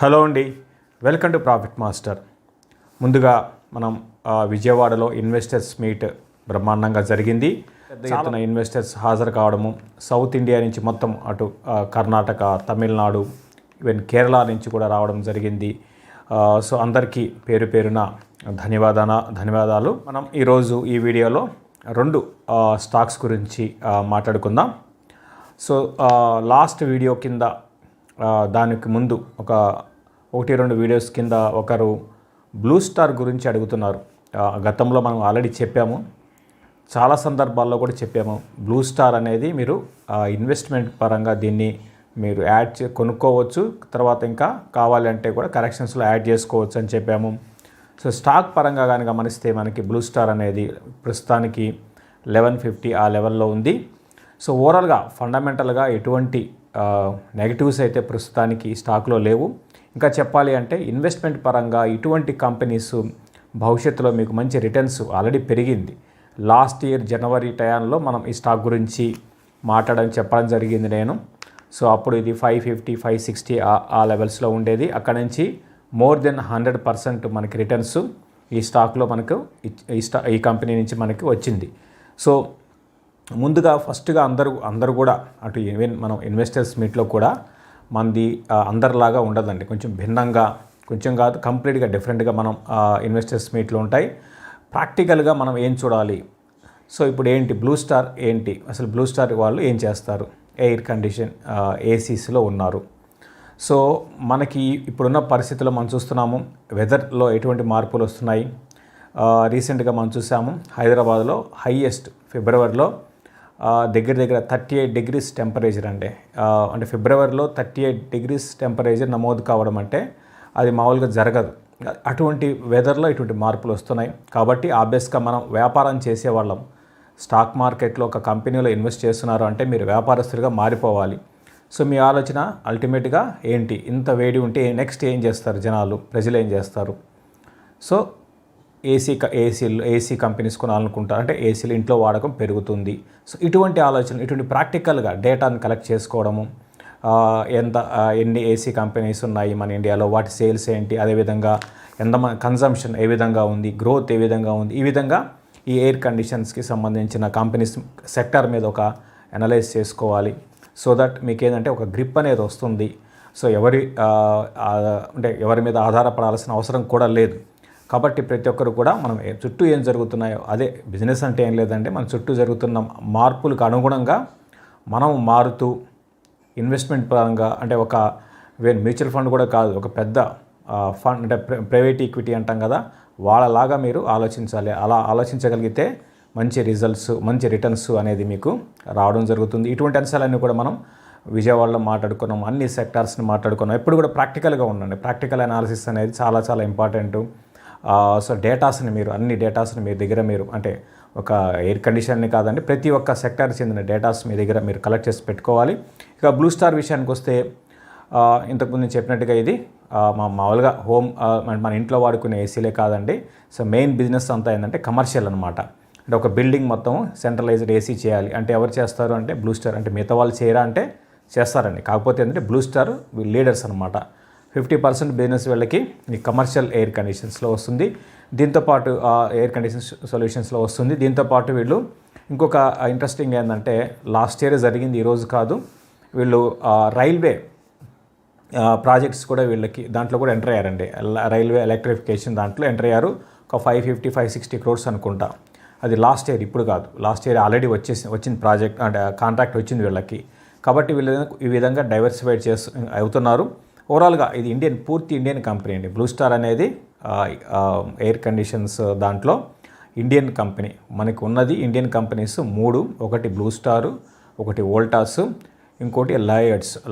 Hello అండి, welcome to profit master. ముందుగా మనం విజయవాడలో ఇన్వెస్టర్స్ మీట్ బ్రహ్మాండంగా జరిగింది. పెద్ద ఎత్తున ఇన్వెస్టర్స్ హాజరు కావడము, సౌత్ ఇండియా నుంచి మొత్తం అటు కర్ణాటక, తమిళనాడు, ఈవెన్ కేరళ నుంచి కూడా రావడం జరిగింది. సో అందరికీ పేరు పేరున ధన్యవాదాలు. మనం ఈరోజు ఈ వీడియోలో రెండు స్టాక్స్ గురించి మాట్లాడుకుందాం. సో లాస్ట్ వీడియో కింద దానికి ముందు ఒకటి రెండు వీడియోస్ కింద ఒకరు బ్లూ స్టార్ గురించి అడుగుతున్నారు. గతంలో మనం ఆల్రెడీ చెప్పాము, చాలా సందర్భాల్లో కూడా చెప్పాము. బ్లూ స్టార్ అనేది మీరు ఇన్వెస్ట్మెంట్ పరంగా దీన్ని మీరు కొనుక్కోవచ్చు, తర్వాత ఇంకా కావాలంటే కూడా కరెక్షన్స్లో యాడ్ చేసుకోవచ్చు అని చెప్పాము. సో స్టాక్ పరంగా కానీ గమనిస్తే మనకి బ్లూ స్టార్ అనేది ప్రస్తుతానికి 1150 ఆ లెవెల్లో ఉంది. సో ఓవరాల్గా ఫండమెంటల్గా ఎటువంటి నెగటివ్స్ అయితే ప్రస్తుతానికి స్టాక్లో లేవు. ఇంకా చెప్పాలి అంటే ఇన్వెస్ట్మెంట్ పరంగా ఇటువంటి కంపెనీస్ భవిష్యత్తులో మీకు మంచి రిటర్న్స్ ఆల్రెడీ పెరిగింది. లాస్ట్ ఇయర్ జనవరి టైంలో మనం ఈ స్టాక్ గురించి చెప్పడం జరిగింది నేను. సో అప్పుడు ఇది 550, 560 ఆ లెవెల్స్లో ఉండేది. అక్కడ నుంచి మోర్ దెన్ 100% మనకి రిటర్న్స్ ఈ స్టాక్లో మనకు ఈ కంపెనీ నుంచి మనకి వచ్చింది. సో ముందుగా ఫస్ట్గా అందరూ కూడా అటు ఈవెన్ మనం ఇన్వెస్టర్స్ మీట్లో కూడా మనది అందరిలాగా ఉండదండి. కొంచెం భిన్నంగా, కొంచెం కాదు కంప్లీట్గా డిఫరెంట్గా మనం ఇన్వెస్టర్స్ మీట్లో ఉంటాయి. ప్రాక్టికల్గా మనం ఏం చూడాలి. సో ఇప్పుడు ఏంటి బ్లూ స్టార్ ఏంటి, అసలు బ్లూ స్టార్ వాళ్ళు ఏం చేస్తారు? ఎయిర్ కండిషన్ ఏసీస్లో ఉన్నారు. సో మనకి ఇప్పుడున్న పరిస్థితుల్లో మనం చూస్తున్నాము వెదర్లో ఎటువంటి మార్పులు వస్తున్నాయి. రీసెంట్గా మనం చూసాము హైదరాబాద్లో హైయెస్ట్ ఫిబ్రవరిలో దగ్గర 38 degrees టెంపరేచర్ అంటే ఫిబ్రవరిలో 38 degrees టెంపరేచర్ నమోదు కావడం అంటే అది మామూలుగా జరగదు. అటువంటి వెదర్లో ఇటువంటి మార్పులు వస్తున్నాయి. కాబట్టి ఆబ్వియస్గా మనం వ్యాపారం చేసేవాళ్ళం, స్టాక్ మార్కెట్లో ఒక కంపెనీలో ఇన్వెస్ట్ చేస్తున్నారు అంటే మీరు వ్యాపారస్తులుగా మారిపోవాలి. సో మీ ఆలోచన అల్టిమేట్గా ఏంటి? ఇంత వేడి ఉంటే నెక్స్ట్ ఏం చేస్తారు ప్రజలు ఏం చేస్తారు? సో ఏసీ కంపెనీస్ కొనాలనుకుంటారు అంటే ఏసీలు ఇంట్లో వాడకం పెరుగుతుంది. సో ఇటువంటి ఆలోచన, ఇటువంటి ప్రాక్టికల్గా డేటాను కలెక్ట్ చేసుకోవడము, ఎన్ని ఏసీ కంపెనీస్ ఉన్నాయి మన ఇండియాలో, వాటి సేల్స్ ఏంటి, అదేవిధంగా కన్జంప్షన్ ఏ విధంగా ఉంది, గ్రోత్ ఏ విధంగా ఉంది, ఈ విధంగా ఈ ఎయిర్ కండిషన్స్కి సంబంధించిన కంపెనీస్ సెక్టర్ మీద ఒక అనలైజ్ చేసుకోవాలి. సో దట్ మీకు ఏంటంటే ఒక గ్రిప్ అనేది వస్తుంది. సో ఎవరి మీద ఆధారపడాల్సిన అవసరం కూడా లేదు. కాబట్టి ప్రతి ఒక్కరు కూడా మనం చుట్టూ ఏం జరుగుతున్నాయో, అదే బిజినెస్ అంటే ఏం లేదంటే మన చుట్టూ జరుగుతున్న మార్పులకు అనుగుణంగా మనం మారుతూ ఇన్వెస్ట్మెంట్ పరంగా అంటే ఒక మ్యూచువల్ ఫండ్ కూడా కాదు, ఒక పెద్ద ఫండ్ అంటే ప్రైవేట్ ఈక్విటీ అంటాం కదా, వాళ్ళలాగా మీరు ఆలోచించాలి. అలా ఆలోచించగలిగితే మంచి రిజల్ట్స్, మంచి రిటర్న్స్ అనేది మీకు రావడం జరుగుతుంది. ఇటువంటి అంశాలన్నీ కూడా మనం విజయవాడలో మాట్లాడుకున్నాం, అన్ని సెక్టార్స్ని మాట్లాడుకున్నాం. ఎప్పుడు కూడా ప్రాక్టికల్గా ఉండండి. ప్రాక్టికల్ అనాలిసిస్ అనేది చాలా చాలా ఇంపార్టెంట్. సో అన్ని డేటాస్ని మీ దగ్గర మీరు అంటే ఒక ఎయిర్ కండిషన్ని కాదండి, ప్రతి ఒక్క సెక్టార్కి చెందిన డేటాస్ మీ దగ్గర మీరు కలెక్ట్ చేసి పెట్టుకోవాలి. ఇక బ్లూ స్టార్ విషయానికి వస్తే ఇంతకుముందు నేను చెప్పినట్టుగా ఇది మామూలుగా మన ఇంట్లో వాడుకునే ఏసీలే కాదండి. సో మెయిన్ బిజినెస్ అంతా ఏంటంటే కమర్షియల్ అనమాట. అంటే ఒక బిల్డింగ్ మొత్తం సెంట్రలైజ్డ్ ఏసీ చేయాలి అంటే ఎవరు చేస్తారు అంటే బ్లూ స్టార్. అంటే మిగతా వాళ్ళు చేయరా అంటే చేస్తారండి. కాకపోతే ఏంటంటే బ్లూ స్టార్ లీడర్స్ అనమాట. 50% బిజినెస్ వీళ్ళకి ఈ కమర్షియల్ ఎయిర్ కండిషన్స్లో వస్తుంది. దీంతోపాటు ఎయిర్ కండిషన్ సొల్యూషన్స్లో వస్తుంది. దీంతోపాటు వీళ్ళు ఇంకొక ఇంట్రెస్టింగ్ ఏంటంటే లాస్ట్ ఇయర్ జరిగింది, ఈరోజు కాదు, వీళ్ళు రైల్వే ప్రాజెక్ట్స్ కూడా వీళ్ళకి దాంట్లో కూడా ఎంటర్ అయ్యారండి. రైల్వే ఎలక్ట్రిఫికేషన్ దాంట్లో ఎంటర్ అయ్యారు. ఒక 550, 560 crores అనుకుంటా. అది లాస్ట్ ఇయర్, ఇప్పుడు కాదు, లాస్ట్ ఇయర్ ఆల్రెడీ వచ్చింది ప్రాజెక్ట్ అంటే కాంట్రాక్ట్ వచ్చింది వీళ్ళకి. కాబట్టి వీళ్ళు ఈ విధంగా డైవర్సిఫైడ్ అవుతున్నారు. ఓవరాల్గా ఇది పూర్తి ఇండియన్ కంపెనీ అండి. బ్లూ స్టార్ అనేది ఎయిర్ కండిషన్స్ దాంట్లో ఇండియన్ కంపెనీ. మనకు ఉన్నది ఇండియన్ కంపెనీస్ 3, ఒకటి బ్లూ స్టార్, ఒకటి వోల్టాస్, ఇంకోటి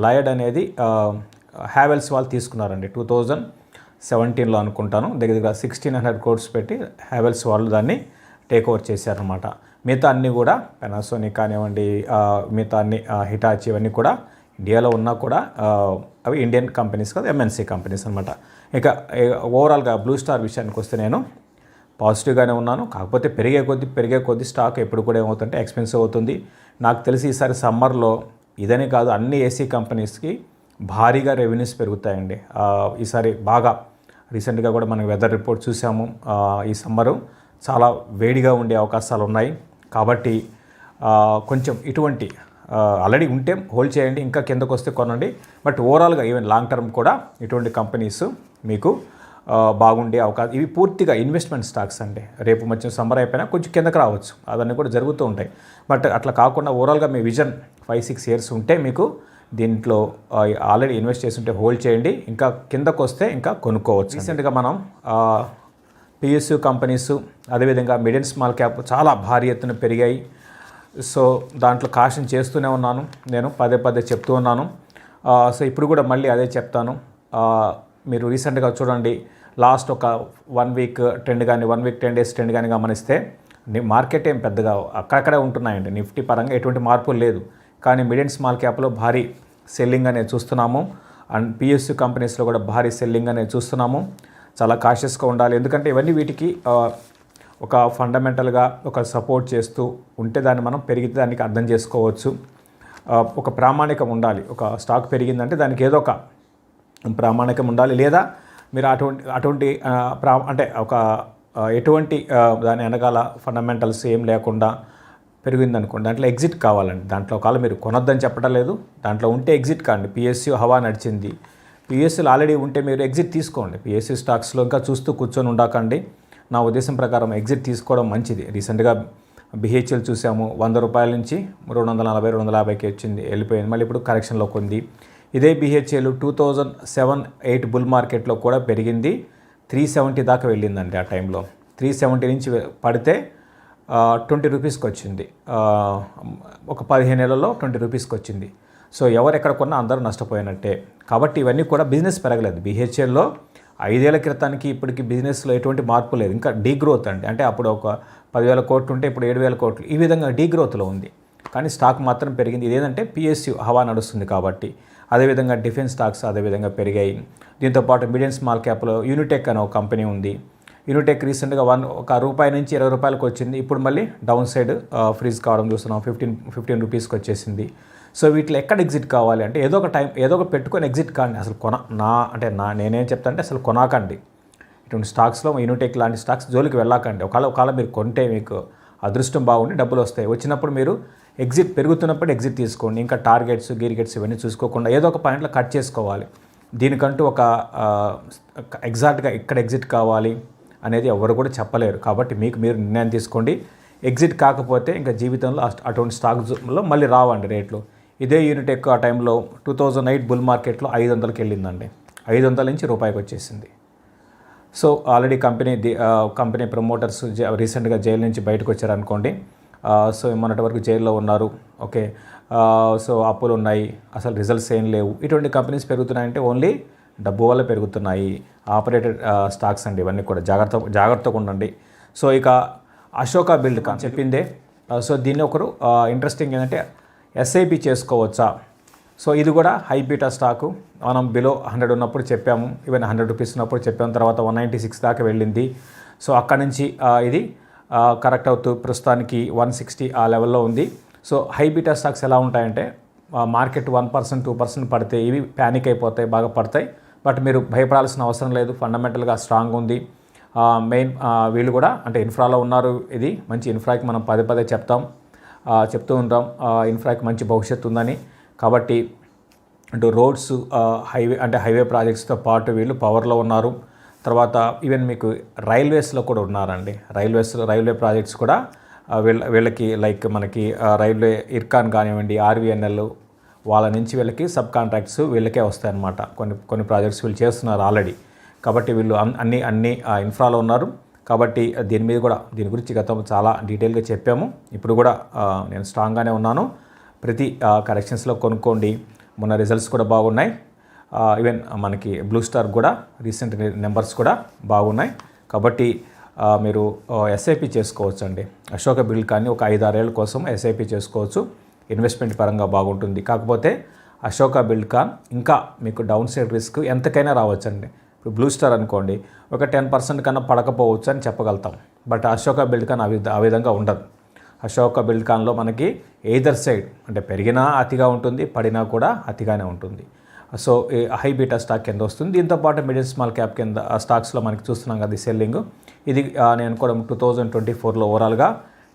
లాయడ్ అనేది హ్యావెల్స్ వాళ్ళు తీసుకున్నారండి 2017లో అనుకుంటాను. దగ్గర 1600 crores పెట్టి హ్యావెల్స్ వాళ్ళు దాన్ని టేక్ ఓవర్ చేశారనమాట. మిగతా అన్నీ కూడా పెనాసోనిక్ కానివ్వండి, మిగతా అన్ని హిటాచి ఇవన్నీ కూడా ఇండియాలో ఉన్నా కూడా అవి ఇండియన్ కంపెనీస్ కాదు, ఎంఎన్సీ కంపెనీస్ అనమాట. ఇక ఓవరాల్గా బ్లూ స్టార్ విషయానికి వస్తే నేను పాజిటివ్గానే ఉన్నాను. కాకపోతే పెరిగే కొద్దీ స్టాక్ ఎప్పుడు కూడా ఏమవుతుంటే ఎక్స్పెన్సివ్ అవుతుంది. నాకు తెలిసి ఈసారి సమ్మర్లో ఇదని కాదు, అన్ని ఏసీ కంపెనీస్కి భారీగా రెవెన్యూస్ పెరుగుతాయండి. ఈసారి బాగా రీసెంట్గా కూడా మనం వెదర్ రిపోర్ట్ చూసాము. ఈ సమ్మరు చాలా వేడిగా ఉండే అవకాశాలు ఉన్నాయి. కాబట్టి కొంచెం ఇటువంటి ఆల్రెడీ ఉంటే హోల్డ్ చేయండి, ఇంకా కిందకు వస్తే కొనండి. బట్ ఓవరాల్గా ఈవెన్ లాంగ్ టర్మ్ కూడా ఇటువంటి కంపెనీస్ మీకు బాగుండే అవకాశం. ఇవి పూర్తిగా ఇన్వెస్ట్మెంట్ స్టాక్స్ అండి. రేపు మంచి సమ్మర్ అయిపోయినా కొంచెం కిందకు రావచ్చు, అవన్నీ కూడా జరుగుతూ ఉంటాయి. బట్ అట్లా కాకుండా ఓవరాల్గా మీ విజన్ 5-6 ఇయర్స్ ఉంటే మీకు దీంట్లో ఆల్రెడీ ఇన్వెస్ట్ చేసి ఉంటే హోల్డ్ చేయండి, ఇంకా కిందకు వస్తే ఇంకా కొనుక్కోవచ్చు. రీసెంట్గా మనం పిఎస్యు కంపెనీస్, అదేవిధంగా మిడ్ అండ్ స్మాల్ క్యాప్ చాలా భారీ ఎత్తున పెరిగాయి. సో దాంట్లో కాషన్ చేస్తూనే ఉన్నాను, నేను పదే చెప్తూ ఉన్నాను. సో ఇప్పుడు కూడా మళ్ళీ అదే చెప్తాను. మీరు రీసెంట్గా చూడండి, లాస్ట్ ఒక 1 వీక్ ట్రెండ్ కానీ 1 వీక్ 10 డేస్ ట్రెండ్ కానీ గమనిస్తే మార్కెట్ ఏం పెద్దగా అక్కడక్కడే ఉంటున్నాయండి. నిఫ్టీ పరంగా ఎటువంటి మార్పు లేదు, కానీ మిడ్ అండ్ స్మాల్ క్యాప్లో భారీ సెల్లింగ్ అనేది చూస్తున్నాము. అండ్ పిఎస్యు కంపెనీస్లో కూడా భారీ సెల్లింగ్ అనేది చూస్తున్నాము. చాలా కాషియస్గా ఉండాలి, ఎందుకంటే ఇవన్నీ వీటికి ఒక ఫండమెంటల్గా ఒక సపోర్ట్ చేస్తూ ఉంటే దాన్ని మనం పెరిగితే దానికి అర్థం చేసుకోవచ్చు. ఒక ప్రామాణికం ఉండాలి. ఒక స్టాక్ పెరిగిందంటే దానికి ఏదో ఒక ప్రామాణికం ఉండాలి, లేదా మీరు అటువంటి అంటే ఒక ఎటువంటి దాని వెనకాల ఫండమెంటల్స్ ఏం లేకుండా పెరిగిందనుకోండి, దాంట్లో ఎగ్జిట్ కావాలండి. దాంట్లో ఒకవేళ మీరు కొనొద్దని చెప్పడం లేదు, దాంట్లో ఉంటే ఎగ్జిట్ కాండి. పిఎస్యు హవా నడిచింది, పిఎస్యులు ఆల్రెడీ ఉంటే మీరు ఎగ్జిట్ తీసుకోండి. పిఎస్యు స్టాక్స్లో ఇంకా చూస్తూ కూర్చొని ఉండకండి. నా ఉద్దేశం ప్రకారం ఎగ్జిట్ తీసుకోవడం మంచిది. రీసెంట్గా బిహెచ్ఎల్ చూసాము, 100 రూపాయల నుంచి 240, 250కి వచ్చింది, వెళ్ళిపోయింది. మళ్ళీ ఇప్పుడు కరెక్షన్లోకి ఉంది. ఇదే బిహెచ్ఎల్ 2007-8 బుల్ మార్కెట్లో కూడా పెరిగింది, 370 దాకా వెళ్ళిందండి. ఆ టైంలో 370 నుంచి పడితే 20 రూపీస్కి వచ్చింది. ఒక 15 నెలల్లో 20 రూపీస్కి వచ్చింది. సో ఎవరు ఎక్కడ కొన్నా అందరూ నష్టపోయినట్టే. కాబట్టి ఇవన్నీ కూడా బిజినెస్ పెరగలేదు. బిహెచ్ఎల్లో 5 ఏళ్ల క్రితానికి ఇప్పటికి బిజినెస్లో ఎటువంటి మార్పు లేదు, ఇంకా డీగ్రోత్ అండి. అంటే అప్పుడు ఒక 10,000 కోట్లు ఉంటే ఇప్పుడు 7,000 కోట్లు, ఈ విధంగా డీగ్రోత్లో ఉంది. కానీ స్టాక్ మాత్రం పెరిగింది. ఇదేంటంటే పిఎస్యు హవా నడుస్తుంది కాబట్టి. అదేవిధంగా డిఫెన్స్ స్టాక్స్ అదేవిధంగా పెరిగాయి. దీంతోపాటు మిడ్ అండ్ స్మాల్ క్యాప్లో యూనిటెక్ అనే ఒక కంపెనీ ఉంది. యూనిటెక్ రీసెంట్గా ₹1 నుంచి ₹20 వచ్చింది. ఇప్పుడు మళ్ళీ డౌన్ సైడ్ ఫ్రీజ్ కావడం చూస్తున్నాం, 15 రూపీస్కి వచ్చేసింది. సో వీటిలో ఎక్కడ ఎగ్జిట్ కావాలి అంటే ఏదో ఒక పెట్టుకొని ఎగ్జిట్ కాండి. అసలు నేనేం చెప్తా అంటే అసలు కొనకండి. ఇటువంటి స్టాక్స్లో యూనిటెక్ లాంటి స్టాక్స్ జోలికి వెళ్ళకండి. ఒకవేళ మీరు కొంటే మీకు అదృష్టం బాగుండి డబ్బులు వస్తాయి. వచ్చినప్పుడు మీరు ఎగ్జిట్ పెరుగుతున్నప్పుడు ఎగ్జిట్ తీసుకోండి. ఇంకా టార్గెట్స్ ఇవన్నీ చూసుకోకుండా ఏదో ఒక పాయింట్లో కట్ చేసుకోవాలి. దీనికంటూ ఒక ఎగ్జాక్ట్గా ఇక్కడ ఎగ్జిట్ కావాలి అనేది ఎవరు కూడా చెప్పలేరు. కాబట్టి మీరు నిర్ణయం తీసుకోండి. ఎగ్జిట్ కాకపోతే ఇంకా జీవితంలో అటువంటి స్టాక్స్లో మళ్ళీ రావండి రేట్లు. ఇదే యూనిటెక్ ఆ టైంలో 2008 బుల్ మార్కెట్లో 500కి వెళ్ళిందండి. 500 నుంచి రూపాయికి వచ్చేసింది. సో ఆల్రెడీ కంపెనీ ప్రమోటర్స్ రీసెంట్గా జైలు నుంచి బయటకు వచ్చారనుకోండి. సో మొన్నటి వరకు జైల్లో ఉన్నారు. ఓకే, సో అప్పులు ఉన్నాయి, అసలు రిజల్ట్స్ ఏం లేవు. ఇటువంటి కంపెనీస్ పెరుగుతున్నాయంటే ఓన్లీ డబ్బు వల్ల పెరుగుతున్నాయి. ఆపరేటెడ్ స్టాక్స్ అండి ఇవన్నీ కూడా. జాగ్రత్తగా ఉండండి. సో ఇక అశోక బిల్డ్కాన్ చెప్పిందే. సో దీన్ని ఒకరు ఇంట్రెస్టింగ్ ఏంటంటే ఎస్ఐపి చేసుకోవచ్చా. సో ఇది కూడా హై బీటా స్టాకు. మనం బిలో 100 ఉన్నప్పుడు చెప్పాము, ఈవెన్ 100 రూపీస్ ఉన్నప్పుడు చెప్పాము. తర్వాత 196 దాకా వెళ్ళింది. సో అక్కడ నుంచి ఇది కరెక్ట్ అవుతూ ప్రస్తుతానికి 160 ఆ లెవెల్లో ఉంది. సో హై బీటా స్టాక్స్ ఎలా ఉంటాయంటే మార్కెట్ 1%, 2% పడితే ఇవి ప్యానిక్ అయిపోతాయి, బాగా పడతాయి. బట్ మీరు భయపడాల్సిన అవసరం లేదు, ఫండమెంటల్గా స్ట్రాంగ్ ఉంది. మెయిన్ వీళ్ళు కూడా అంటే ఇన్ఫ్రాలో ఉన్నారు. ఇది మంచి ఇన్ఫ్రాకి మనం పదే చెప్తూ ఉంటాం, ఇన్ఫ్రాకి మంచి భవిష్యత్తు ఉందని. కాబట్టి అంటే రోడ్స్, హైవే ప్రాజెక్ట్స్తో పాటు వీళ్ళు పవర్లో ఉన్నారు. తర్వాత ఈవెన్ మీకు రైల్వేస్లో కూడా ఉన్నారండి. రైల్వే ప్రాజెక్ట్స్ కూడా వీళ్ళకి లైక్ మనకి రైల్వే ఇర్కాన్ కానివ్వండి, ఆర్వీఎన్ఎల్ వాళ్ళ నుంచి వీళ్ళకి సబ్ కాంట్రాక్ట్స్ వీళ్ళకే వస్తాయన్నమాట. కొన్ని ప్రాజెక్ట్స్ వీళ్ళు చేస్తున్నారు ఆల్రెడీ. కాబట్టి వీళ్ళు అన్ని ఇన్ఫ్రాలో ఉన్నారు. కాబట్టి దీని గురించి గతం చాలా డీటెయిల్గా చెప్పాము. ఇప్పుడు కూడా నేను స్ట్రాంగ్గానే ఉన్నాను. ప్రతి కరెక్షన్స్లో కొనుక్కోండి. మొన్న రిజల్ట్స్ కూడా బాగున్నాయి. ఈవెన్ మనకి బ్లూ స్టార్ కూడా రీసెంట్ నెంబర్స్ కూడా బాగున్నాయి. కాబట్టి మీరు ఎస్ఐపి చేసుకోవచ్చు అండి. అశోక బిల్డ్కాన్ని ఒక 5-6 ఏళ్ళ కోసం ఎస్ఐపి చేసుకోవచ్చు. ఇన్వెస్ట్మెంట్ పరంగా బాగుంటుంది. కాకపోతే అశోక బిల్డ్కాన్ ఇంకా మీకు డౌన్ సైడ్ రిస్క్ ఎంతకైనా రావచ్చండి. ఇప్పుడు బ్లూ స్టార్ అనుకోండి, ఒక 10% కన్నా పడకపోవచ్చు అని చెప్పగలుగుతాం. బట్ అశోక బిల్డ్కాన్ ఆ విధంగా ఉండదు. అశోక బిల్డ్కాన్లో మనకి ఎయిదర్ సైడ్ అంటే పెరిగినా అతిగా ఉంటుంది, పడినా కూడా అతిగానే ఉంటుంది. సో హై బీటా స్టాక్ కింద వస్తుంది. దీంతోపాటు మిడిల్ స్మాల్ క్యాప్ కింద స్టాక్స్లో మనకి చూస్తున్నాం కదా సెల్లింగ్. ఇది నేను అనుకోవడం 2024లో ఓవరాల్గా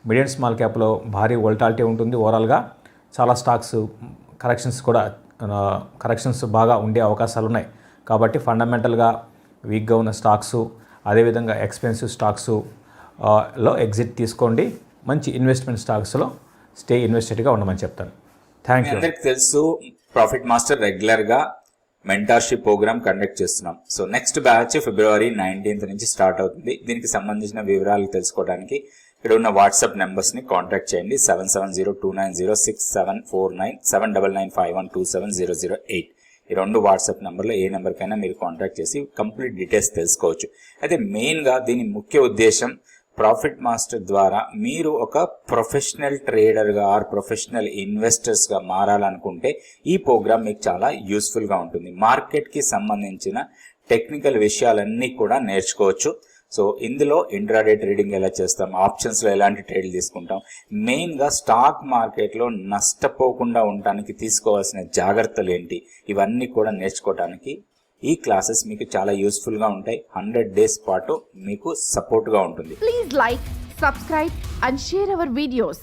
మిడిల్ స్మాల్ క్యాప్లో భారీ వోల్టాలిటీ ఉంటుంది. ఓవరాల్గా చాలా స్టాక్స్ కరెక్షన్స్ బాగా ఉండే అవకాశాలు ఉన్నాయి. కాబట్టి ఫండమెంటల్గా వీక్గా ఉన్న స్టాక్స్, అదేవిధంగా ఎక్స్పెన్సివ్ స్టాక్స్ లో ఎగ్జిట్ తీసుకోండి. మంచి ఇన్వెస్ట్మెంట్ స్టాక్స్లో స్టే ఇన్వెస్టెడ్గా ఉండమని చెప్తాను. Thank you. అందరికి తెలుసు ప్రాఫిట్ మాస్టర్ రెగ్యులర్గా మెంటార్షిప్ ప్రోగ్రామ్ కండక్ట్ చేస్తున్నాం. So next batch February 19th నుంచి స్టార్ట్ అవుతుంది. దీనికి సంబంధించిన వివరాలు తెలుసుకోవడానికి ఇక్కడ ఉన్న వాట్సాప్ నెంబర్స్ని కాంటాక్ట్ చేయండి. 7702906749, 7995127008. ఈ 2 వాట్సాప్ నెంబర్లో ఏ నెంబర్కైనా మీరు కాంటాక్ట్ చేసి కంప్లీట్ డీటెయిల్స్ తెలుసుకోవచ్చు. అయితే మెయిన్గా దీని ముఖ్య ఉద్దేశం ప్రాఫిట్ మాస్టర్ ద్వారా మీరు ఒక ప్రొఫెషనల్ ట్రేడర్గా ఆర్ ప్రొఫెషనల్ ఇన్వెస్టర్స్గా మారాలనుకుంటే ఈ ప్రోగ్రామ్ మీకు చాలా యూస్ఫుల్గా ఉంటుంది. మార్కెట్కి సంబంధించిన టెక్నికల్ విషయాలన్నీ కూడా నేర్చుకోవచ్చు. సో ఇందులో ఇంట్రాడే ట్రేడింగ్ ఎలా చేస్తాం, ఆప్షన్స్లో ఎలాంటి ట్రేడ్లు తీసుకుంటాం, మెయిన్గా స్టాక్ మార్కెట్లో నష్టపోకుండా ఉండడానికి తీసుకోవాల్సిన జాగ్రత్తలు ఏంటి, ఇవన్నీ కూడా నేర్చుకోవడానికి ఈ క్లాసెస్ మీకు చాలా యూస్ఫుల్గా ఉంటాయి. 100 days పాటు మీకు సపోర్ట్గా ఉంటుంది. Please like, subscribe and share our videos.